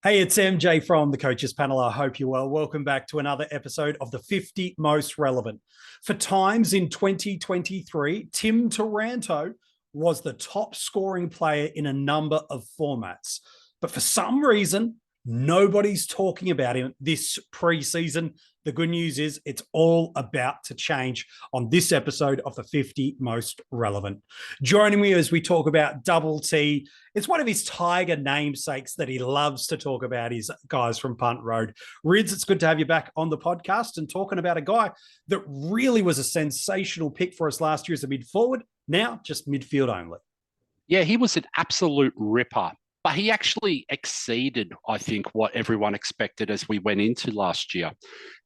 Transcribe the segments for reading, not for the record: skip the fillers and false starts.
Hey, it's MJ from the Coaches Panel. I hope you're well. Welcome back to another episode of the 50 Most Relevant. For times in 2023, Tim Taranto was the top scoring player in a number of formats. But for some reason, nobody's talking about him this preseason. The good news is it's all about to change on this episode of the 50 Most Relevant. Joining me as we talk about Double T, it's one of his Tiger namesakes that he loves to talk about, his guys from Punt Road. Rids, it's good to have you back on the podcast and talking about a guy that really was a sensational pick for us last year as a mid forward, now just midfield only. Yeah, he was an absolute ripper, but he actually exceeded, I think, what everyone expected as we went into last year.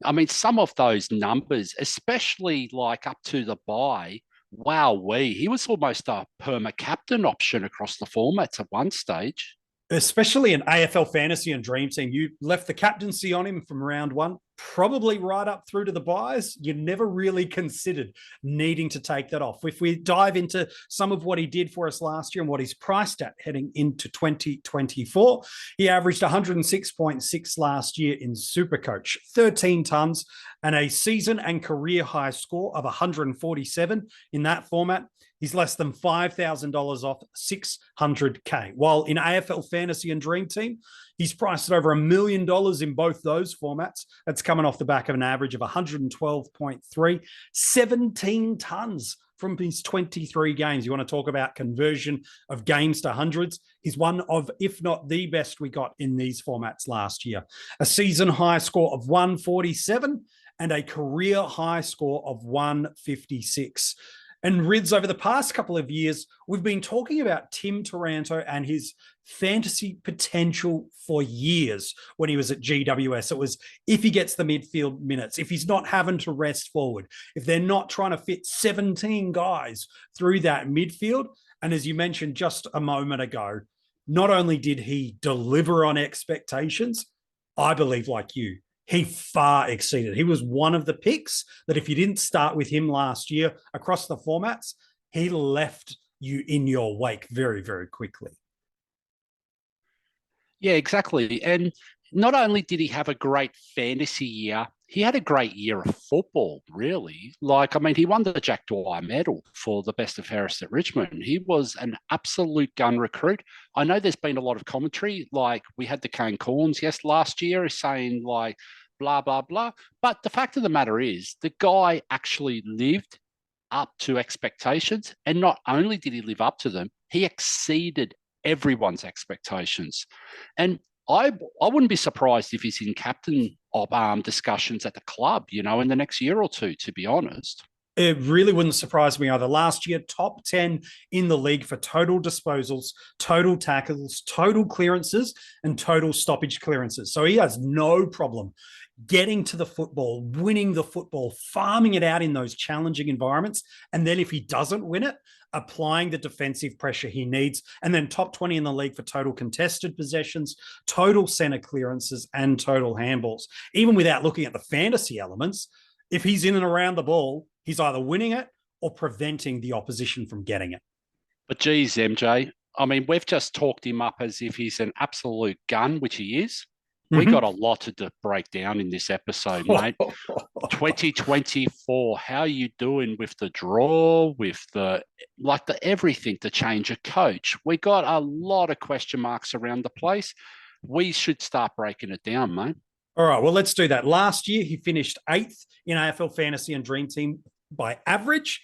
I mean, some of those numbers, especially like up to the bye, he was almost a perma captain option across the formats at one stage. Especially in AFL Fantasy and DreamTeam, you left the captaincy on him from round one, probably right up through to the buys. You never really considered needing to take that off. If we dive into some of what he did for us last year and what he's priced at heading into 2024, he averaged 106.6 last year in SuperCoach, 13 tons, and a season and career high score of 147 in that format. He's less than $5,000 off 600K. While in AFL Fantasy and Dream Team, he's priced at over $1 million in both those formats. That's coming off the back of an average of 112.3, 17 tons from his 23 games. You want to talk about conversion of games to hundreds? He's one of, if not the best we got in these formats last year. A season high score of 147 and a career high score of 156. And Rids, over the past couple of years, we've been talking about Tim Taranto and his fantasy potential for years when he was at GWS. It was if he gets the midfield minutes, if he's not having to rest forward, if they're not trying to fit 17 guys through that midfield. And as you mentioned just a moment ago, not only did he deliver on expectations, I believe, like you, he far exceeded. He was one of the picks that if you didn't start with him last year across the formats, he left you in your wake very, very quickly. Yeah, exactly. And not only did he have a great fantasy year, he had a great year of football, really. Like, I mean, he won the Jack Dwyer medal for the best of Harris at Richmond. He was an absolute gun recruit. I know there's been a lot of commentary, like we had the Kane Corns, last year, saying like, blah, blah, blah. But the fact of the matter is, the guy actually lived up to expectations. And not only did he live up to them, he exceeded everyone's expectations. And I wouldn't be surprised if he's in captain of discussions at the club, in the next year or two, to be honest. It really wouldn't surprise me either. Last year, top 10 in the league for total disposals, total tackles, total clearances, and total stoppage clearances. So he has no problem getting to the football, winning the football, farming it out in those challenging environments. And then if he doesn't win it, applying the defensive pressure he needs. And then top 20 in the league for total contested possessions, total center clearances, and total handballs. Even without looking at the fantasy elements, if he's in and around the ball, he's either winning it or preventing the opposition from getting it. But geez, MJ, I mean, we've just talked him up as if he's an absolute gun, which he is. We got a lot to break down in this episode, mate. 2024, how are you doing with the draw, with the everything, the change of coach? We got a lot of question marks around the place. We should start breaking it down, mate. All right, well, let's do that. Last year, he finished 8th in AFL Fantasy and Dream Team by averaged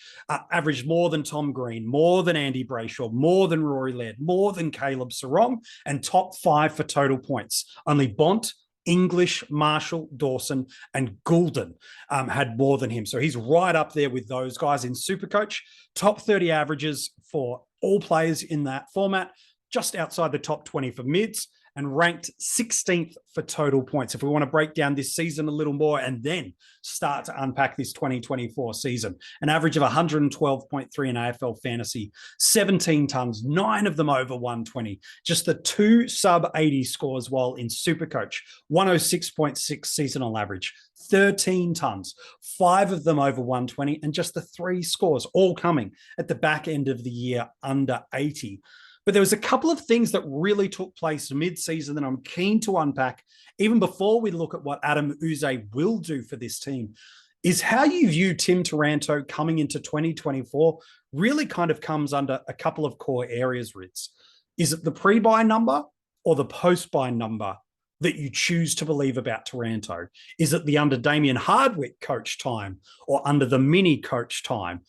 more than Tom Green, more than Andy Brayshaw, more than Rory Laird, more than Caleb Sarong, and top 5 for total points. Only Bont, English, Marshall, Dawson, and Goulden had more than him. So he's right up there with those guys in SuperCoach. Top 30 averages for all players in that format, just outside the top 20 for mids, and ranked 16th for total points. If we want to break down this season a little more and then start to unpack this 2024 season, an average of 112.3 in AFL Fantasy, 17 tons, 9 of them over 120. Just the 2 sub-80 scores, while in SuperCoach, 106.6 seasonal average, 13 tons, 5 of them over 120, and just the 3 scores, all coming at the back end of the year under 80. But there was a couple of things that really took place mid-season that I'm keen to unpack, even before we look at what Adam Uze will do for this team, is how you view Tim Taranto coming into 2024 really kind of comes under a couple of core areas, Ritz. Is it the pre-buy number or the post-buy number that you choose to believe about Taranto? Is it the under Damien Hardwick coach time or under the mini coach time?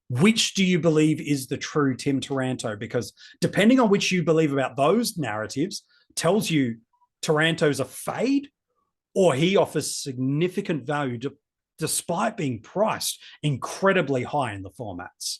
Which do you believe is the true Tim Taranto? Because depending on which you believe about those narratives tells you Taranto's a fade or he offers significant value despite being priced incredibly high in the formats.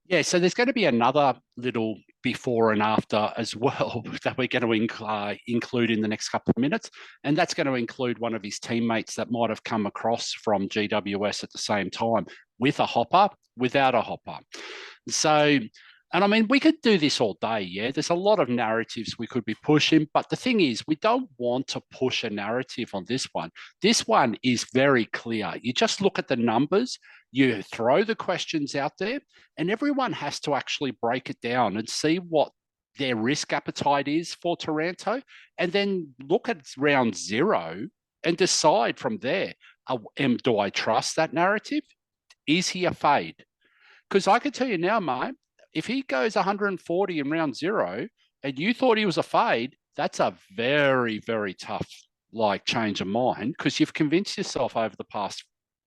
Yeah, so there's going to be another little before and after as well that we're going to include in the next couple of minutes. And that's going to include one of his teammates that might have come across from GWS at the same time with a hopper, without a hopper. So, and I mean, we could do this all day, yeah? There's a lot of narratives we could be pushing, but the thing is, we don't want to push a narrative on this one. This one is very clear. You just look at the numbers, you throw the questions out there, and everyone has to actually break it down and see what their risk appetite is for Taranto, and then look at round zero and decide from there, do I trust that narrative? Is he a fade? Because I can tell you now, mate, if he goes 140 in round zero and you thought he was a fade, that's a very, very tough change of mind, because you've convinced yourself over the past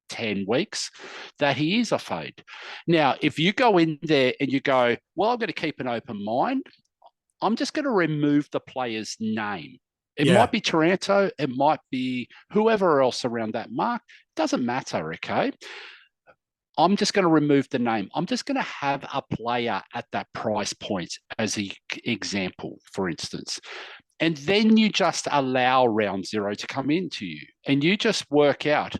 10 weeks that he is a fade. Now, if you go in there and you go, well, I'm going to keep an open mind, I'm just going to remove the player's name. It might be Taranto, it might be whoever else around that mark. Doesn't matter, okay? I'm just going to remove the name. I'm just going to have a player at that price point as an example, for instance. And then you just allow round zero to come into you. And you just work out,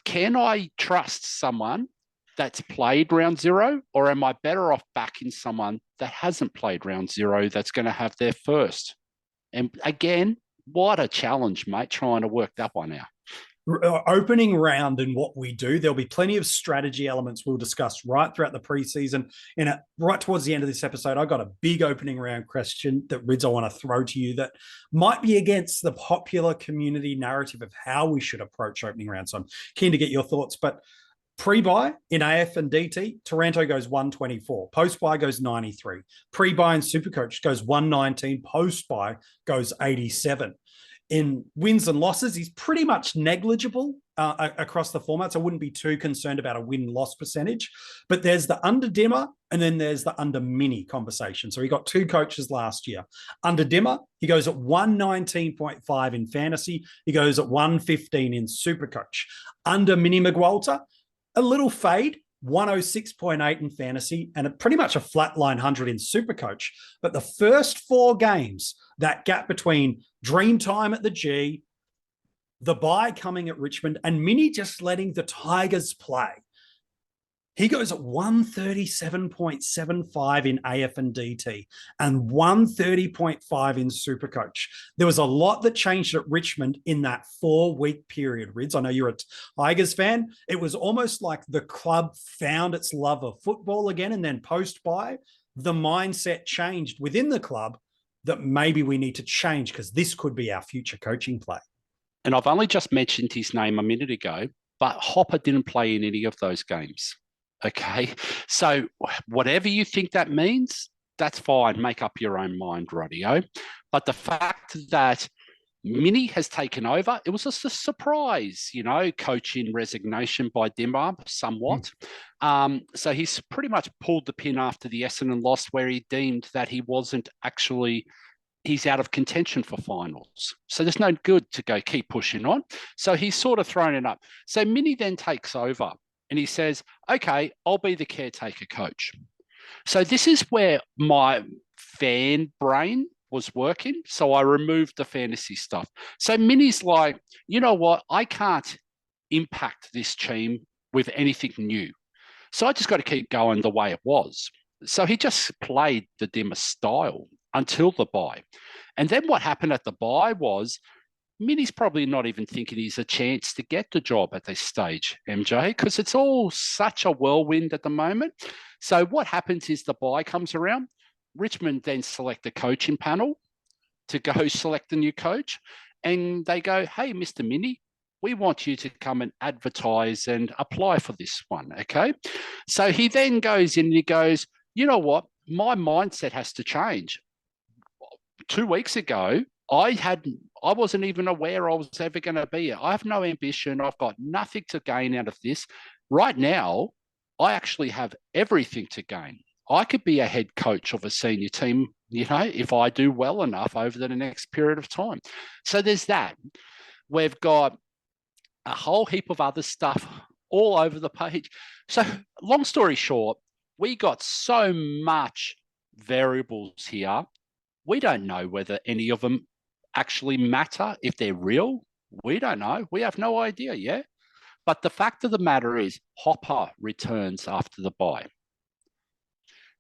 can I trust someone that's played round zero, or am I better off backing someone that hasn't played round zero that's going to have their first? And again, what a challenge, mate, trying to work that one out. Opening round and what we do, there'll be plenty of strategy elements we'll discuss right throughout the preseason. And right towards the end of this episode, I got a big opening round question that, Rids, I want to throw to you that might be against the popular community narrative of how we should approach opening round. So I'm keen to get your thoughts. But pre-buy in AF and DT, Taranto goes 124. Post-buy goes 93. Pre-buy in SuperCoach goes 119. Post-buy goes 87. In wins and losses, he's pretty much negligible across the formats. I wouldn't be too concerned about a win-loss percentage. But there's the under dimmer and then there's the under mini conversation. So he got two coaches last year. Under dimmer, he goes at 119.5 in fantasy. He goes at 115 in SuperCoach. Under mini McWalter, a little fade, 106.8 in fantasy, and pretty much a flatline 100 in SuperCoach. But the first four games, that gap between DreamTime at the G, the bye coming at Richmond, and Mini just letting the Tigers play, he goes at 137.75 in AF and DT and 130.5 in SuperCoach. There was a lot that changed at Richmond in that 4-week period, Rids. I know you're a Tigers fan. It was almost like the club found its love of football again, and then post-bye, the mindset changed within the club that maybe we need to change because this could be our future coaching play. And I've only just mentioned his name a minute ago, but Hopper didn't play in any of those games. Okay, so whatever you think that means, that's fine. Make up your own mind, Radio. But the fact that Mini has taken over, it was just a surprise, coaching resignation by Dimmer somewhat. So he's pretty much pulled the pin after the Essendon loss, where he deemed that he wasn't actually, he's out of contention for finals. So there's no good to go keep pushing on. So he's sort of thrown it up. So Mini then takes over. And he says, okay, I'll be the caretaker coach. So this is where my fan brain was working. So I removed the fantasy stuff. So Mini's like, you know what? I can't impact this team with anything new. So I just got to keep going the way it was. So he just played the Dimmer style until the bye. And then what happened at the bye was, Mini's probably not even thinking he's a chance to get the job at this stage, MJ, because it's all such a whirlwind at the moment. So what happens is the bye comes around. Richmond then select a coaching panel to go select a new coach. And they go, hey, Mr. Mini, we want you to come and advertise and apply for this one, okay? So he then goes in and he goes, you know what? My mindset has to change. 2 weeks ago, I wasn't even aware I was ever going to be here. I have no ambition. I've got nothing to gain out of this. Right now, I actually have everything to gain. I could be a head coach of a senior team, if I do well enough over the next period of time. So there's that. We've got a whole heap of other stuff all over the page. So long story short, we got so much variables here. We don't know whether any of them actually matter, if they're real. We don't know. We have no idea yet. But the fact of the matter is Hopper returns after the bye.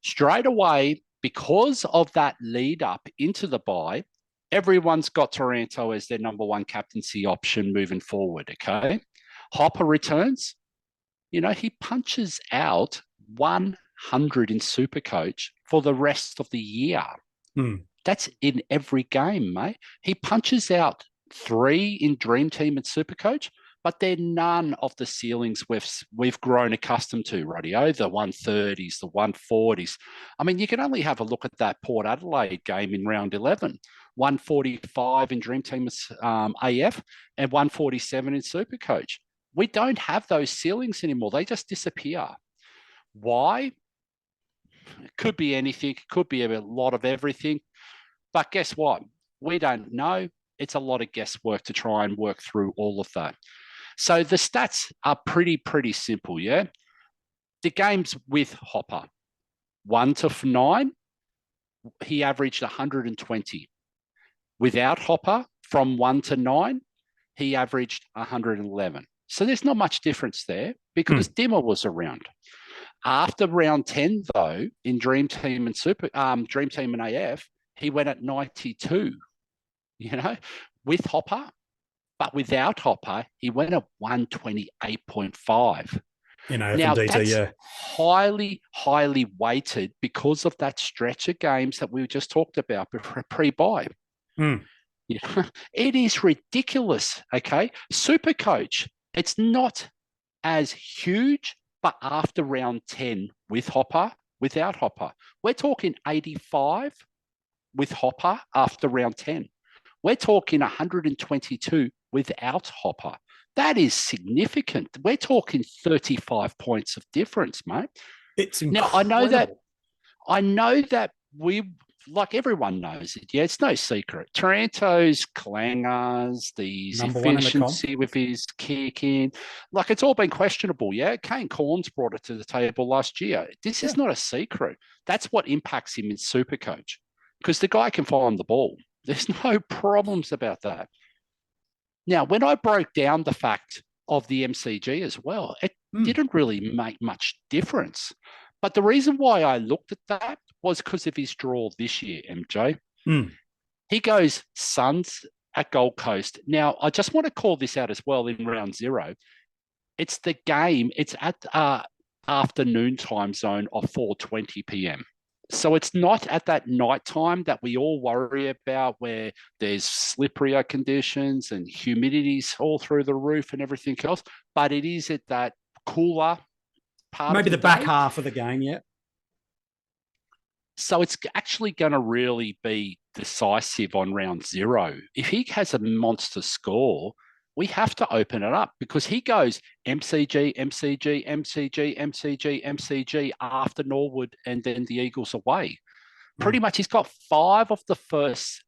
Straight away, because of that lead up into the bye, everyone's got Taranto as their number one captaincy option moving forward, okay? Hopper returns. He punches out 100 in SuperCoach for the rest of the year. That's in every game, mate. He punches out 3 in DreamTeam and SuperCoach, but they're none of the ceilings we've grown accustomed to, radio, the 130s, the 140s. I mean, you can only have a look at that Port Adelaide game in round 11, 145 in DreamTeam AF and 147 in SuperCoach. We don't have those ceilings anymore. They just disappear. Why? It could be anything. It could be a lot of everything. But guess what? We don't know. It's a lot of guesswork to try and work through all of that. So the stats are pretty simple, yeah? The games with Hopper, 1 to 9, he averaged 120. Without Hopper, from 1 to 9, he averaged 111. So there's not much difference there because Dimmer was around. After round 10, though, in DreamTeam and DreamTeam and AF, he went at 92, with Hopper. But without Hopper, he went at 128.5. Now, that's highly weighted because of that stretch of games that we just talked about pre-bye. It is ridiculous, okay? SuperCoach, it's not as huge, but after round 10 with Hopper, without Hopper, we're talking 85 with Hopper after round 10. We're talking 122 without Hopper. That is significant. We're talking 35 points of difference, mate. It's incredible. Now, I know that we, like everyone knows it. Yeah, it's no secret. Taranto's clangers, his efficiency with his kicking, like it's all been questionable. Yeah, Kane Corns brought it to the table last year. This is not a secret. That's what impacts him in SuperCoach because the guy can find the ball. There's no problems about that. Now, when I broke down the fact of the MCG as well, it didn't really make much difference. But the reason why I looked at that was because of his draw this year, MJ. He goes Suns at Gold Coast. Now, I just want to call this out as well in round 0. It's the game. It's at afternoon time zone of 4:20 p.m. So it's not at that night time that we all worry about where there's slipperier conditions and humidity's all through the roof and everything else, but it is at that cooler part maybe of the back day. half of the game, yeah. So it's actually going to really be decisive on round 0. If he has a monster score, we have to open it up because he goes MCG, MCG, MCG, MCG, MCG after Norwood and then the Eagles away. Pretty much he's got 5 of the first,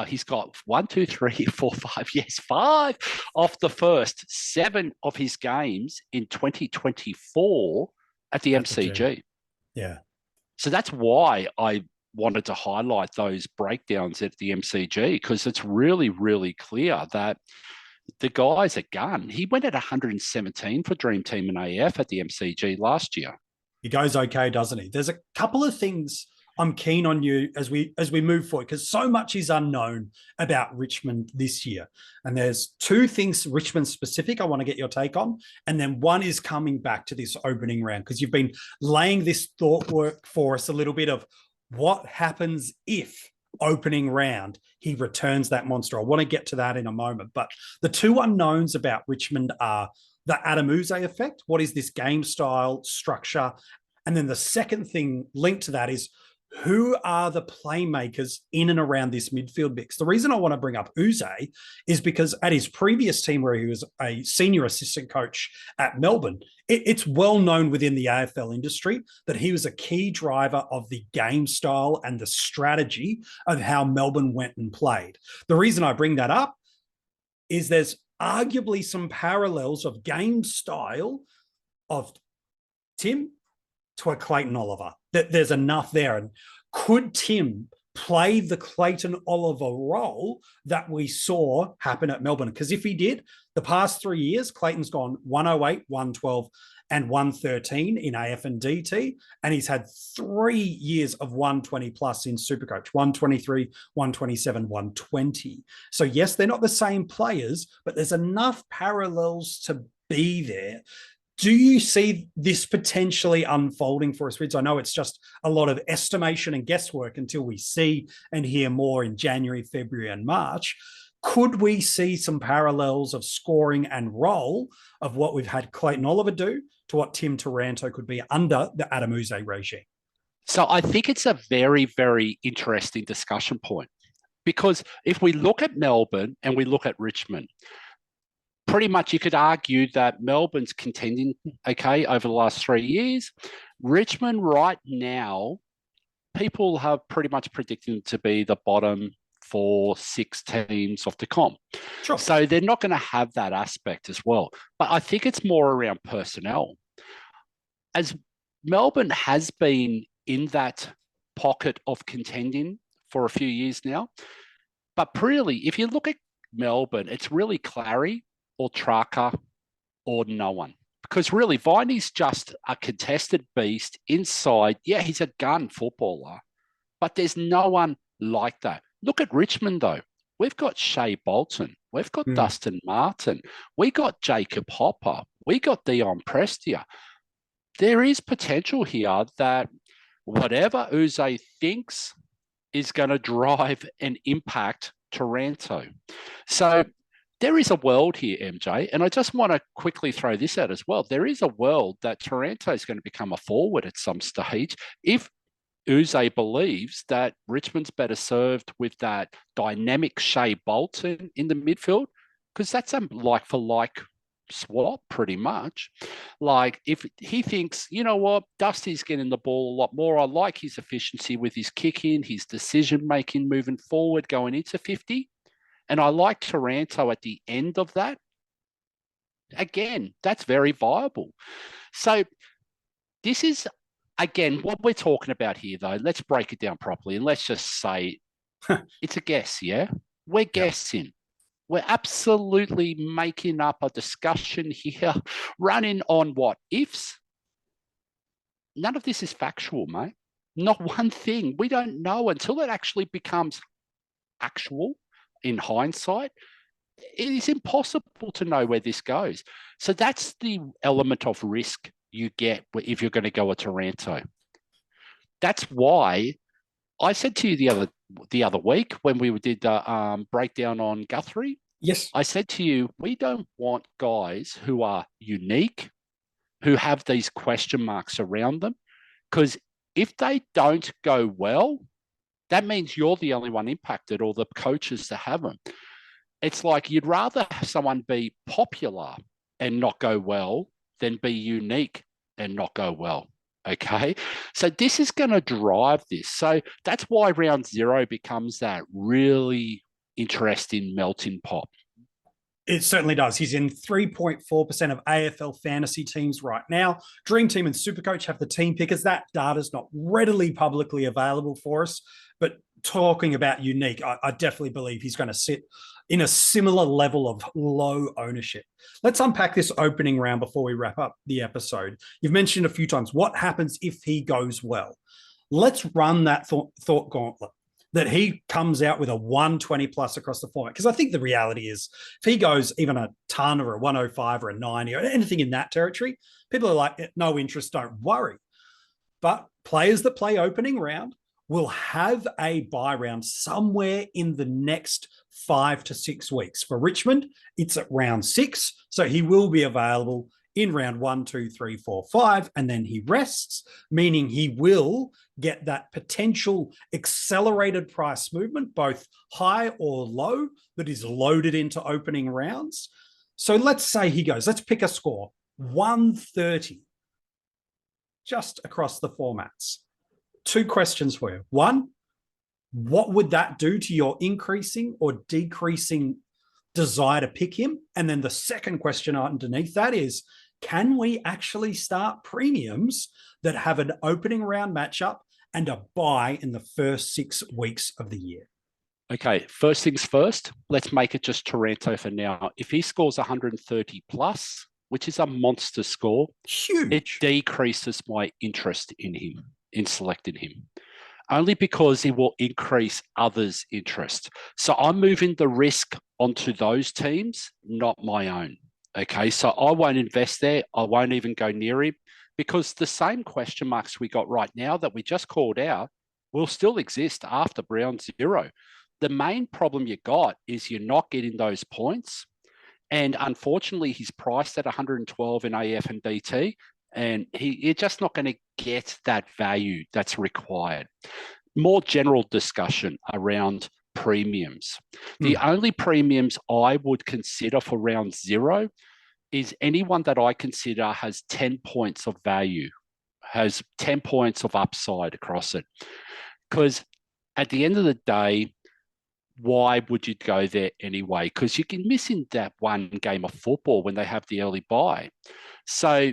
he's got 1, 2, 3, 4, 5, yes, 5 of the first 7 of his games in 2024 at the MCG. Yeah. So that's why I wanted to highlight those breakdowns at the MCG because it's really, really clear that the guy's a gun. He went at 117 for DreamTeam and AF at the MCG last year. He goes okay, doesn't he? There's a couple of things I'm keen on you as we move forward because so much is unknown about Richmond this year. And there's 2 things Richmond specific I want to get your take on. And then one is coming back to this opening round because you've been laying this thought work for us a little bit of what happens if opening round he returns that monster? I want to get to that in a moment. But the two unknowns about Richmond are the Adamuze effect. What is this game style, structure? And then the second thing linked to that is, who are the playmakers in and around this midfield mix? The reason I want to bring up Uze is because at his previous team, where he was a senior assistant coach at Melbourne, it's well known within the AFL industry that he was a key driver of the game style and the strategy of how Melbourne went and played. The reason I bring that up is there's arguably some parallels of game style of Tim to a Clayton Oliver. That there's enough there. And could Tim play the Clayton Oliver role that we saw happen at Melbourne? Because if he did, the past 3 years, Clayton's gone 108, 112, and 113 in AF and DT. And he's had 3 years of 120 plus in SuperCoach, 123, 127, 120. So yes, they're not the same players, but there's enough parallels to be there. Do you see this potentially unfolding for us, Rids? I know it's just a lot of estimation and guesswork until we see and hear more in January, February, and March. Could we see some parallels of scoring and role of what we've had Clayton Oliver do to what Tim Taranto could be under the Adamuze regime? So I think it's a very, very interesting discussion point, because if we look at Melbourne and we look at Richmond, pretty much you could argue that Melbourne's contending okay over the last 3 years. Richmond right now, people have pretty much predicted them to be the bottom 4-6 teams of the comp. Sure. So they're not going to have that aspect as well. But I think it's more around personnel. As Melbourne has been in that pocket of contending for a few years now. But really, if you look at Melbourne, it's really Clary or Traka or no one. Because really, Viney's just a contested beast inside. Yeah, he's a gun footballer, but there's no one like that. Look at Richmond, though. We've got Shea Bolton. We've got Dustin Martin. We got Jacob Hopper. We got Dion Prestia. There is potential here that whatever Uze thinks is going to drive and impact Taranto. So there is a world here, MJ, and I just want to quickly throw this out as well. There is a world that Taranto is going to become a forward at some stage if Uze believes that Richmond's better served with that dynamic Shea Bolton in the midfield, because that's a like-for-like swap pretty much. Like if he thinks, you know what, Dusty's getting the ball a lot more. I like his efficiency with his kick-in, his decision-making moving forward, going into 50. And I like Taranto at the end of that. Again, that's very viable. So this is, again, what we're talking about here, though. Let's break it down properly and let's just say it's a guess, yeah? We're guessing. We're absolutely making up a discussion here, running on what ifs. None of this is factual, mate. Not one thing. We don't know until it actually becomes actual. In hindsight, it is impossible to know where this goes. So that's the element of risk you get if you're going to go a Taranto. That's why I said to you the other week when we did the breakdown on Guthrie. Yes. I said to you, we don't want guys who are unique, who have these question marks around them, because if they don't go well, that means you're the only one impacted or the coaches to have them. It's like you'd rather have someone be popular and not go well than be unique and not go well. Okay. So this is going to drive this. So that's why round 0 becomes that really interesting melting pot. It certainly does. He's in 3.4% of AFL fantasy teams right now. DreamTeam and SuperCoach have the team pickers. That data's not readily publicly available for us. But talking about unique, I definitely believe he's going to sit in a similar level of low ownership. Let's unpack this opening round before we wrap up the episode. You've mentioned a few times what happens if he goes well. Let's run that thought gauntlet that he comes out with a 120 plus across the format. Because I think the reality is if he goes even a ton or a 105 or a 90 or anything in that territory, people are like, no interest, don't worry. But players that play opening round will have a bye round somewhere in the next 5 to 6 weeks. For Richmond, it's at round 6. So he will be available in round 1, 2, 3, 4, 5, and then he rests, meaning he will get that potential accelerated price movement, both high or low, that is loaded into opening rounds. So let's say he goes, let's pick a score, 130, just across the formats. 2 questions for you. 1, what would that do to your increasing or decreasing desire to pick him? And then the second question underneath that is, can we actually start premiums that have an opening round matchup and a bye in the first 6 weeks of the year? Okay, first things first, let's make it just Taranto for now. If he scores 130 plus, which is a monster score, huge, it decreases my interest in him, in selecting him, only because it will increase others' interest. So I'm moving the risk onto those teams, not my own. Okay, so I won't invest there. I won't even go near him, because the same question marks we got right now that we just called out will still exist after round 0. The main problem you got is you're not getting those points. And unfortunately, he's priced at 112 in AF and DT, and you're just not going to get that value that's required. More general discussion around premiums. The only premiums I would consider for round 0 is anyone that I consider has 10 points of value, has 10 points of upside across it. Because at the end of the day, why would you go there anyway? Because you can miss in that one game of football when they have the early bye. So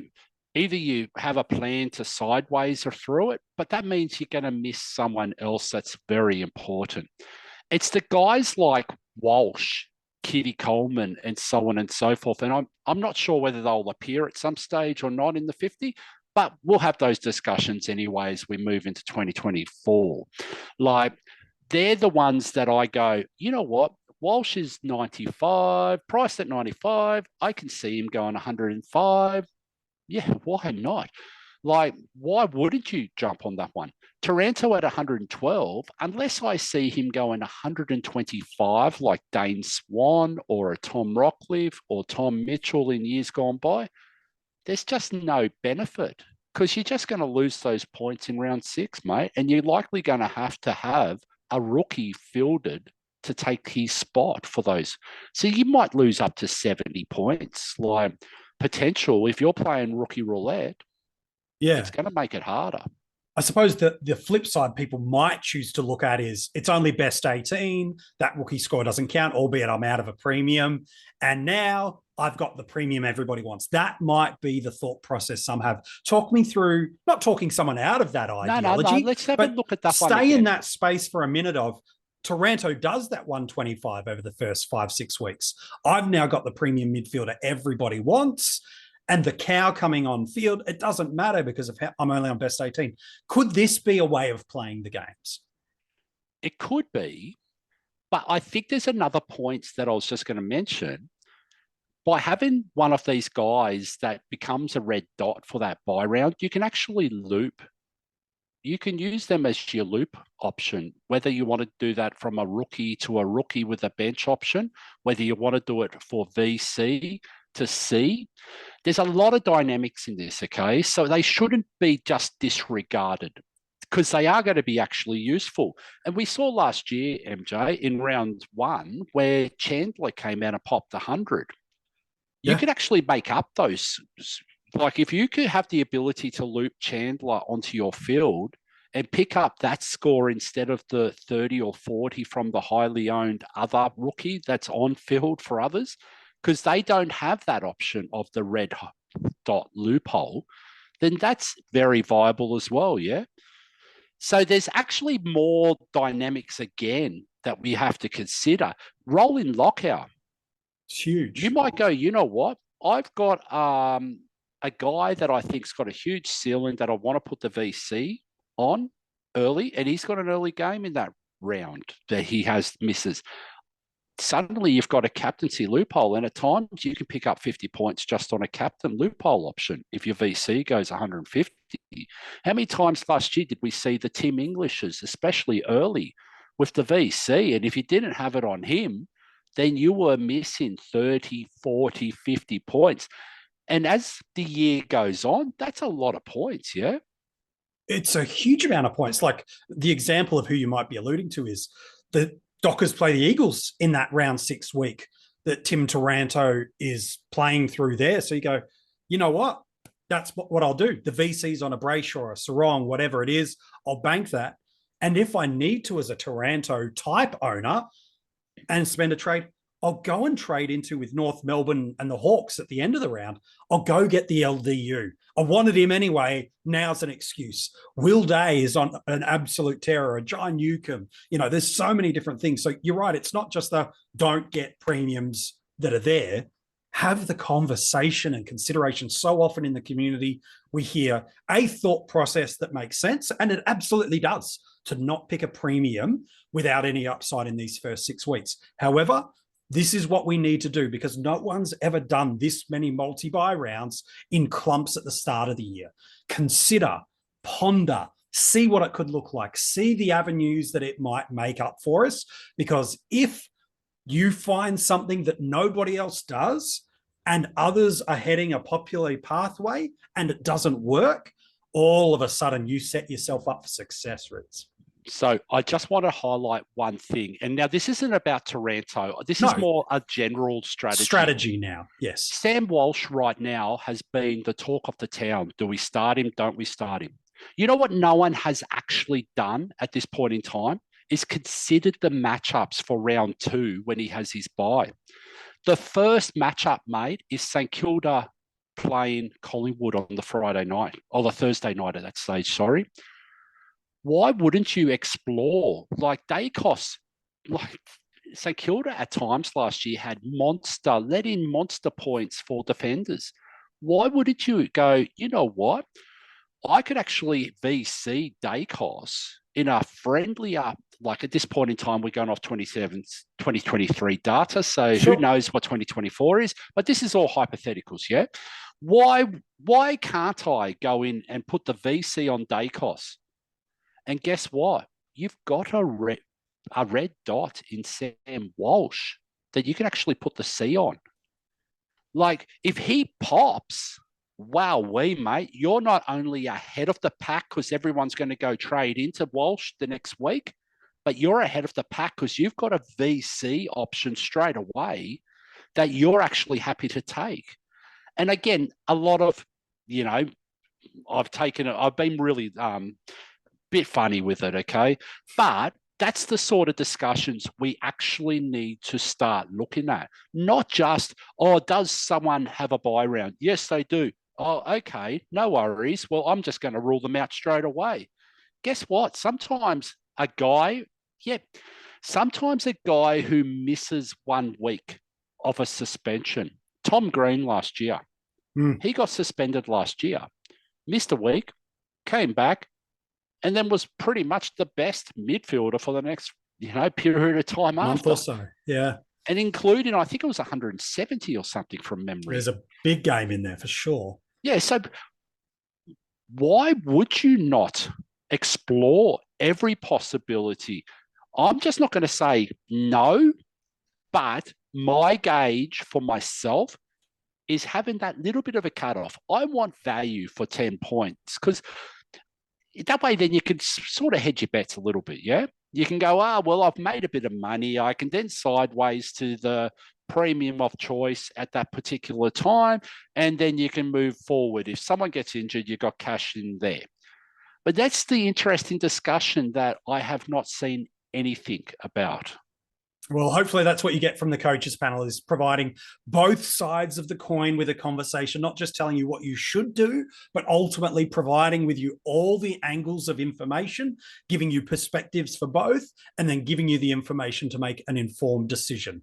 either you have a plan to sideways or through it, but that means you're going to miss someone else that's very important. It's the guys like Walsh, Kitty Coleman, and so on and so forth. And I'm not sure whether they'll appear at some stage or not in the 50, but we'll have those discussions anyway as we move into 2024. Like, they're the ones that I go, you know what? Walsh is 95, priced at 95. I can see him going 105. Yeah, why not? Like, why wouldn't you jump on that one? Taranto at 112, unless I see him going 125 like Dane Swan or a Tom Rockcliffe or Tom Mitchell in years gone by, there's just no benefit, because you're just going to lose those points in round 6, mate, and you're likely going to have a rookie fielded to take his spot for those. So you might lose up to 70 points, like potential. If you're playing rookie roulette, it's going to make it harder. I suppose the flip side people might choose to look at is it's only best 18. That rookie score doesn't count, albeit I'm out of a premium. And now I've got the premium everybody wants. That might be the thought process some have. Talk me through, not talking someone out of that ideology. No. Let's have a look at that one. Stay in that space for a minute of Taranto does that 125 over the first 5-6 weeks. I've now got the premium midfielder everybody wants, and the cow coming on field. It doesn't matter because of how I'm only on best 18. Could this be a way of playing the games? It could be, but I think there's another point that I was just going to mention. By having one of these guys that becomes a red dot for that bye round, you can actually loop. You can use them as your loop option, whether you want to do that from a rookie to a rookie with a bench option, whether you want to do it for VC to C. There's a lot of dynamics in this, okay? So they shouldn't be just disregarded, because they are going to be actually useful. And we saw last year, MJ, in round 1, where Chandler came out and popped 100. You could actually make up those. Like, if you could have the ability to loop Chandler onto your field and pick up that score instead of the 30 or 40 from the highly owned other rookie that's on field for others, because they don't have that option of the red dot loophole, then that's very viable as well, yeah? So there's actually more dynamics again that we have to consider. Rolling lockout. It's huge. You might go, you know what? I've got a guy that I think's got a huge ceiling that I want to put the VC on early, and he's got an early game in that round that he has misses. suddenly you've got a captaincy loophole, and at times you can pick up 50 points just on a captain loophole option if your VC goes 150. How many times last year did we see the Tim Englishes, especially early with the VC? And if you didn't have it on him, then you were missing 30, 40, 50 points. And as the year goes on, that's a lot of points, yeah? It's a huge amount of points. Like the example of who you might be alluding to is the Dockers play the Eagles in that round 6 week that Tim Taranto is playing through there. So you go, you know what? That's what I'll do. The VC's on a Brayshaw or a Sarong, whatever it is, I'll bank that. And if I need to as a Taranto type owner and spend a trade, I'll go and trade into with North Melbourne and the Hawks at the end of the round. I'll go get the LDU. I wanted him anyway. Now's an excuse. Will Day is on an absolute terror. A John Newcomb. There's so many different things. So you're right. It's not just the don't get premiums that are there. Have the conversation and consideration. So often in the community, we hear a thought process that makes sense, and it absolutely does, to not pick a premium without any upside in these first 6 weeks. However, this is what we need to do because no one's ever done this many multi-buy rounds in clumps at the start of the year. Consider, ponder, see what it could look like, see the avenues that it might make up for us. Because if you find something that nobody else does and others are heading a popular pathway and it doesn't work, all of a sudden you set yourself up for success, Ritz. So I just want to highlight one thing. And now this isn't about Taranto. This is more a general strategy. Strategy now, yes. Sam Walsh right now has been the talk of the town. Do we start him? Don't we start him? You know what no one has actually done at this point in time is considered the matchups for round 2 when he has his bye. The first matchup made is St Kilda playing Collingwood on the Friday night, or the Thursday night at that stage, sorry. Why wouldn't you explore like Dacos? Like St Kilda at times last year had let in monster points for defenders. Why wouldn't you go, you know what? I could actually VC Dacos in a friendlier, like at this point in time, we're going off 2023 data. So Who knows what 2024 is, but this is all hypotheticals, yeah? Why can't I go in and put the VC on Dacos? And guess what? You've got a red dot in Sam Walsh that you can actually put the C on. Like, if he pops, mate, you're not only ahead of the pack because everyone's going to go trade into Walsh the next week, but you're ahead of the pack because you've got a VC option straight away that you're actually happy to take. And again, a lot of, I've been really bit funny with it, okay? But that's the sort of discussions we actually need to start looking at. Not just, does someone have a buy round? Yes, they do. Oh, okay, no worries. Well, I'm just going to rule them out straight away. Guess what? Sometimes a guy who misses 1 week of a suspension, Tom Green last year, he got suspended last year, missed a week, came back, and then was pretty much the best midfielder for the next, period of time month or so. Yeah. And including, I think it was 170 or something from memory. There's a big game in there for sure. Yeah. So why would you not explore every possibility? I'm just not going to say no, but my gauge for myself is having that little bit of a cutoff. I want value for 10 points because that way, then you can sort of hedge your bets a little bit, yeah? You can go, I've made a bit of money. I can then sideways to the premium of choice at that particular time, and then you can move forward. If someone gets injured, you've got cash in there. But that's the interesting discussion that I have not seen anything about. Well, hopefully that's what you get from the coaches panel, is providing both sides of the coin with a conversation, not just telling you what you should do, but ultimately providing with you all the angles of information, giving you perspectives for both, and then giving you the information to make an informed decision.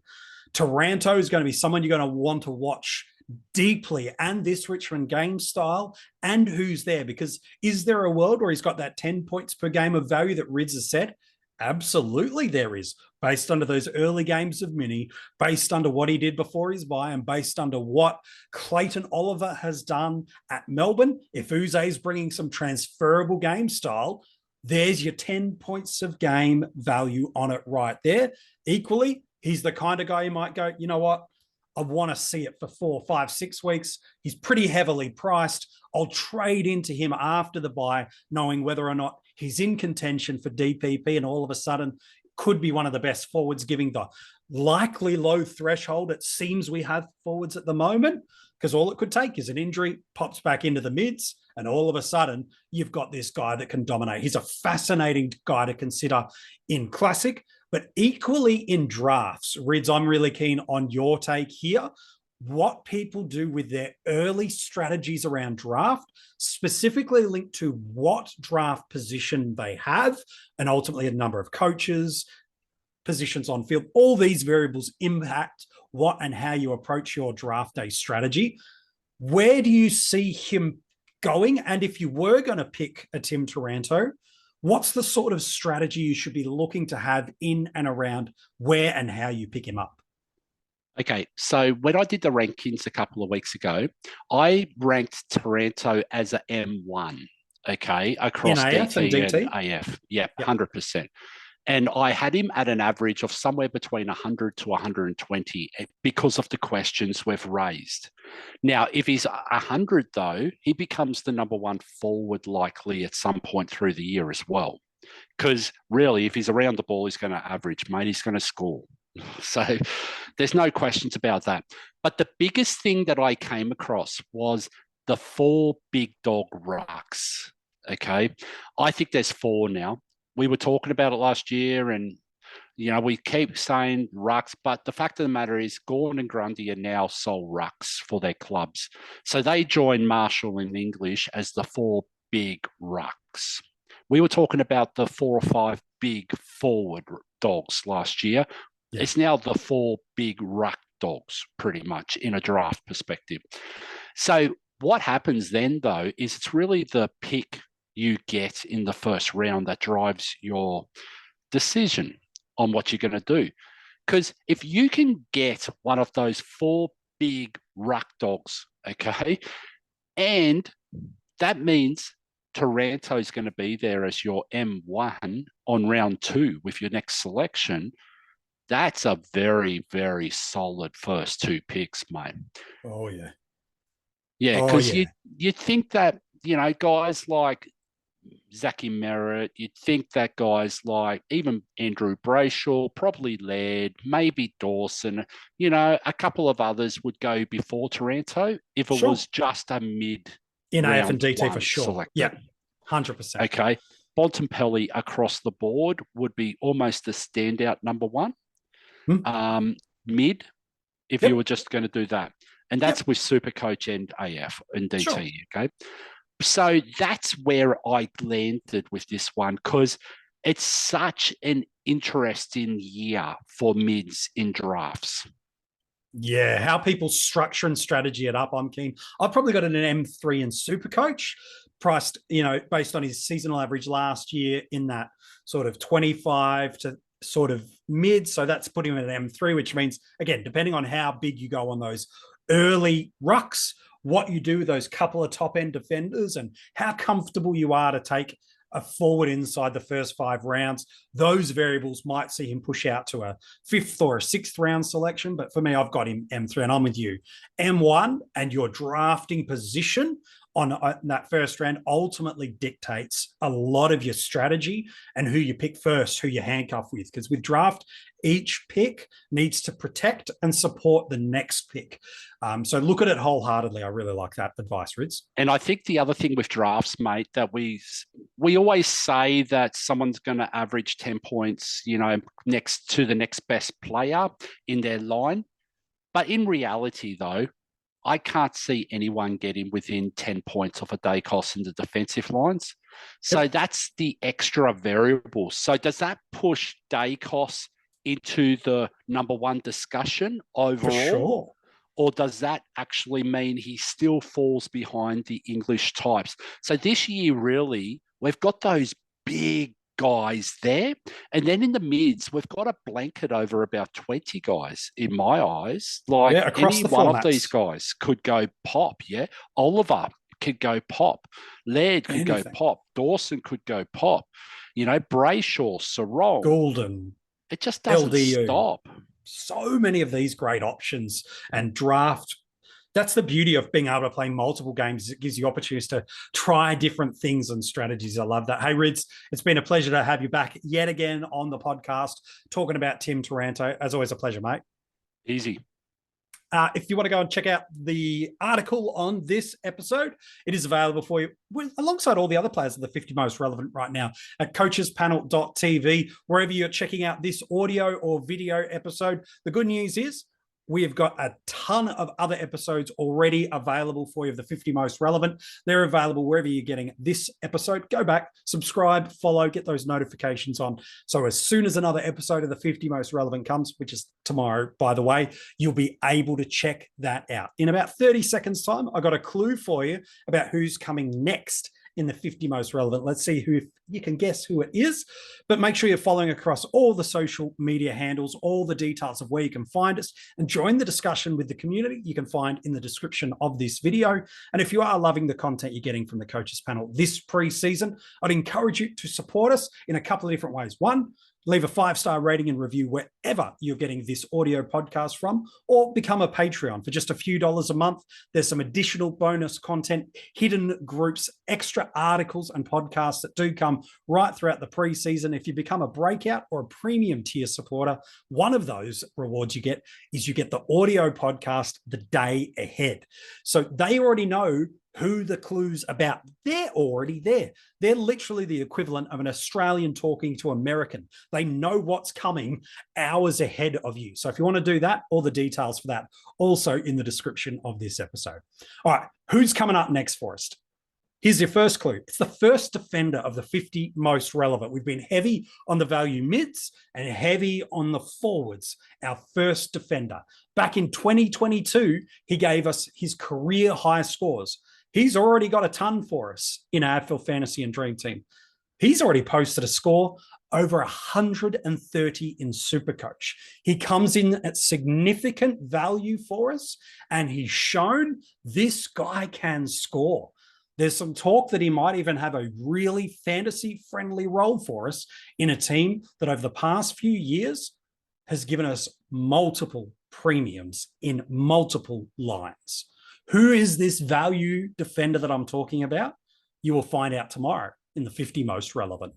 Taranto is going to be someone you're going to want to watch deeply, and this Richmond game style, and who's there, because is there a world where he's got that 10 points per game of value that Rids has said? Absolutely, there is. Based under those early games of Mini, based under what he did before his bye, and based under what Clayton Oliver has done at Melbourne. If Uze's bringing some transferable game style, there's your 10 points of game value on it right there. Equally, he's the kind of guy you might go, you know what? I want to see it for 4, 5, 6 weeks. He's pretty heavily priced. I'll trade into him after the bye, knowing whether or not he's in contention for DPP, and all of a sudden could be one of the best forwards, giving the likely low threshold it seems we have forwards at the moment, because all it could take is an injury, pops back into the mids, and all of a sudden you've got this guy that can dominate. He's a fascinating guy to consider in Classic, but equally in drafts. Rids, I'm really keen on your take here. What people do with their early strategies around draft, specifically linked to what draft position they have, and ultimately a number of coaches, positions on field. All these variables impact what and how you approach your draft day strategy. Where do you see him going? And if you were going to pick a Tim Taranto, what's the sort of strategy you should be looking to have in and around where and how you pick him up? Okay, so when I did the rankings a couple of weeks ago, I ranked Taranto as a M1, okay, across DT and AF. Yep, 100%. And I had him at an average of somewhere between 100 to 120 because of the questions we've raised. Now, if he's 100, though, he becomes the number one forward likely at some point through the year as well. Because really, if he's around the ball, he's going to average, mate. He's going to score. So there's no questions about that. But the biggest thing that I came across was the 4 big dog rucks. Okay. I think there's 4 now. We were talking about it last year, and we keep saying rucks, but the fact of the matter is Gawn and Grundy are now sole rucks for their clubs. So they join Marshall in English as the 4 big rucks. We were talking about the 4 or 5 big forward dogs last year. Yeah. It's now the 4 big ruck dogs, pretty much, in a draft perspective. So what happens then, though, is it's really the pick you get in the first round that drives your decision on what you're going to do. Because if you can get one of those 4 big ruck dogs, okay, and that means Taranto is going to be there as your M1 on round 2 with your next selection, that's a very, very solid first 2 picks, mate. Oh, yeah. Yeah, because you think that, guys like Zachy Merritt, you'd think that guys like even Andrew Brayshaw, probably Laird, maybe Dawson, a couple of others would go before Taranto if it was just a mid in AF and DT for sure. Selected. Yeah, 100%. Okay. Bontempelli across the board would be almost the standout number 1. Mid, if you were just going to do that. And that's with SuperCoach and AF and DT, okay? So that's where I landed with this one, because it's such an interesting year for mids in drafts. Yeah, how people structure and strategy it up, I'm keen. I've probably got an M3 in SuperCoach, priced, based on his seasonal average last year in that sort of 25 to sort of mid. So that's putting him at an M3, which means, again, depending on how big you go on those early rucks, what you do with those couple of top-end defenders, and how comfortable you are to take a forward inside the first 5 rounds, those variables might see him push out to a 5th or a 6th round selection. But for me, I've got him M3, and I'm with you. M1 and your drafting position on that first round ultimately dictates a lot of your strategy and who you pick first, who you handcuff with. Because with draft, each pick needs to protect and support the next pick. So look at it wholeheartedly. I really like that advice, Rids. And I think the other thing with drafts, mate, that we always say that someone's going to average 10 points, next to the next best player in their line. But in reality, though, I can't see anyone getting within 10 points of a Dacos in the defensive lines. So that's the extra variable. So does that push Dacos into the number 1 discussion overall? For sure. Or does that actually mean he still falls behind the English types? So this year, really, we've got those big guys there. And then in the mids, we've got a blanket over about 20 guys in my eyes. Like across any the one formats. of these guys could go pop, yeah? Oliver could go pop. Laird could go pop. Dawson could go pop. You know, Brayshaw, Sarong. Golden. It just doesn't stop. So many of these great options and draft. That's the beauty of being able to play multiple games. It gives you opportunities to try different things and strategies. I love that. Hey, Rids, it's been a pleasure to have you back yet again on the podcast, talking about Tim Taranto. As always, a pleasure, mate. Easy. If you want to go and check out the article on this episode, it is available for you alongside all the other players of the 50 most relevant right now at coachespanel.tv, wherever you're checking out this audio or video episode. The good news is we have got a ton of other episodes already available for you of the 50 most relevant. They're available wherever you're getting this episode. Go back, subscribe, follow, get those notifications on. So as soon as another episode of the 50 most relevant comes, which is tomorrow, by the way, you'll be able to check that out. In about 30 seconds time, I got a clue for you about who's coming next in the 50 most relevant. Let's see who, if you can guess who it is, but make sure you're following across all the social media handles, all the details of where you can find us, and join the discussion with the community you can find in the description of this video. And if you are loving the content you're getting from the Coaches Panel this preseason, I'd encourage you to support us in a couple of different ways. One, leave a 5-star rating and review wherever you're getting this audio podcast from, or become a Patreon for just a few dollars a month. There's some additional bonus content, hidden groups, extra articles and podcasts that do come right throughout the preseason. If you become a breakout or a premium tier supporter, one of those rewards you get is you get the audio podcast the day ahead. So they already know who the clue's about. They're already there. They're literally the equivalent of an Australian talking to American. They know what's coming hours ahead of you. So if you want to do that, all the details for that also in the description of this episode. All right, who's coming up next for us? Here's your first clue. It's the first defender of the 50 most relevant. We've been heavy on the value mids and heavy on the forwards. Our first defender. Back in 2022, he gave us his career high scores. He's already got a ton for us in AFL Fantasy and Dream Team. He's already posted a score over 130 in SuperCoach. He comes in at significant value for us, and he's shown this guy can score. There's some talk that he might even have a really fantasy-friendly role for us in a team that over the past few years has given us multiple premiums in multiple lines. Who is this value defender that I'm talking about? You will find out tomorrow in the 50 most relevant.